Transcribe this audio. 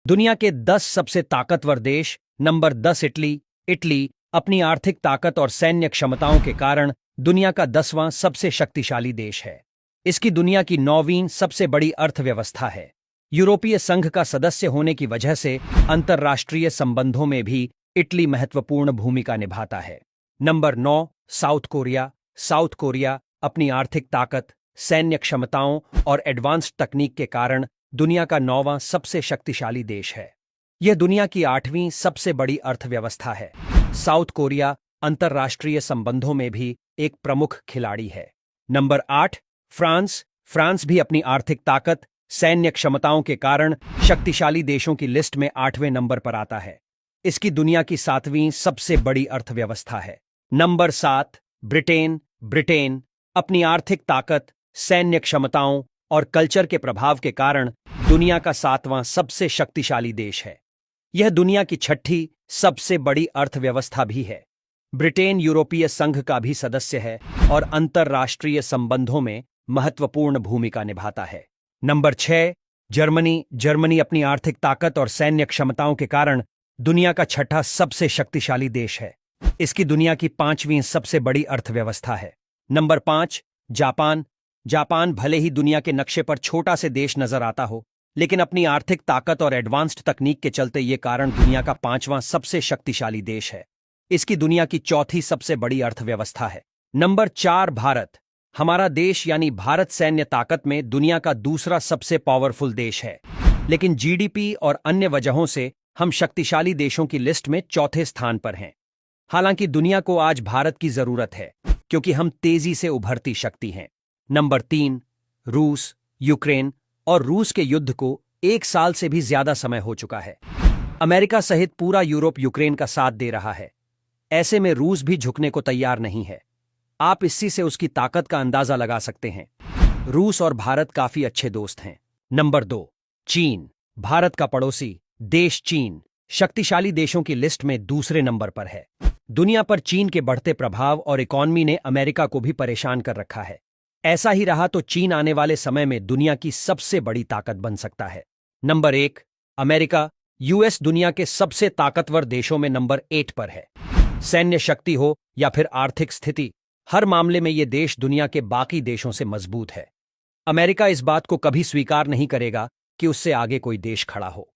दुनिया के 10 सबसे ताकतवर देश। Number 10 Italy. इटली अपनी आर्थिक ताकत और सैन्य क्षमताओं के कारण दुनिया का 10वां सबसे शक्तिशाली देश है। इसकी दुनिया की 9वीं सबसे बड़ी अर्थव्यवस्था है। यूरोपीय संघ का सदस्य होने की वजह से अंतर्राष्ट्रीय संबंधों में भी इटली महत्वपूर्ण भूमिका निभाता है। Number 9 south Korea. South Korea अपनी आर्थिक ताकत, सैन्य क्षमताओं और एडवांस्ड तकनीक के कारण दुनिया का 9वां सबसे शक्तिशाली देश है। यह दुनिया की 8वीं सबसे बड़ी अर्थव्यवस्था है। साउथ कोरिया अंतर्राष्ट्रीय संबंधों में भी एक प्रमुख खिलाड़ी है। Number 8 France. फ्रांस भी अपनी आर्थिक ताकत, सैन्य क्षमताओं के कारण शक्तिशाली देशों की लिस्ट में 8वें नंबर पर आता है। इसकी दुनिया की 7वीं सबसे बड़ी अर्थव्यवस्था है। Number 7 Britain. ब्रिटेन अपनी आर्थिक ताकत, सैन्य क्षमताओं और कल्चर के प्रभाव के कारण दुनिया का 7वां सबसे शक्तिशाली देश है। यह दुनिया की 6ठी सबसे बड़ी अर्थव्यवस्था भी है। ब्रिटेन यूरोपीय संघ का भी सदस्य है और अंतर्राष्ट्रीय संबंधों में महत्वपूर्ण भूमिका निभाता है। Number 6 Germany. जर्मनी अपनी आर्थिक ताकत और सैन्य क्षमताओं के कारण दुनिया का 6ठा सबसे शक्तिशाली देश है। इसकी दुनिया की 5वीं सबसे बड़ी अर्थव्यवस्था है। Number 5 Japan. जापान भले ही दुनिया के नक्शे पर छोटा से देश नजर आता हो, लेकिन अपनी आर्थिक ताकत और एडवांस्ड तकनीक के चलते ये कारण दुनिया का 5वां सबसे शक्तिशाली देश है। इसकी दुनिया की 4थी सबसे बड़ी अर्थव्यवस्था है। नंबर 4 भारत। हमारा देश यानी भारत सैन्य ताकत में दुनिया का दूसरा सबसे पावरफुल देश है, लेकिन जीडीपी और अन्य वजहों से हम शक्तिशाली देशों की लिस्ट में 4थे स्थान पर हैं। हालांकि दुनिया को आज भारत की जरूरत है, क्योंकि हम तेजी से उभरती शक्ति हैं। नंबर 3 रूस। यूक्रेन और रूस के युद्ध को 1 साल से भी ज्यादा समय हो चुका है। अमेरिका सहित पूरा यूरोप यूक्रेन का साथ दे रहा है। ऐसे में रूस भी झुकने को तैयार नहीं है। आप इसी से उसकी ताकत का अंदाजा लगा सकते हैं। रूस और भारत काफी अच्छे दोस्त हैं। नंबर 2 चीन। भारत का पड़ोसी देश चीन शक्तिशाली देशों की लिस्ट में दूसरे नंबर पर है। दुनिया पर चीन के बढ़ते प्रभाव और इकॉनमी ने अमेरिका को भी परेशान कर रखा है। ऐसा ही रहा तो चीन आने वाले समय में दुनिया की सबसे बड़ी ताकत बन सकता है। Number 1 America. यूएस दुनिया के सबसे ताकतवर देशों में नंबर 8 पर है। सैन्य शक्ति हो या फिर आर्थिक स्थिति, हर मामले में ये देश दुनिया के बाकी देशों से मजबूत है। अमेरिका इस बात को कभी स्वीकार नहीं करेगा कि उससे आगे कोई देश खड़ा हो।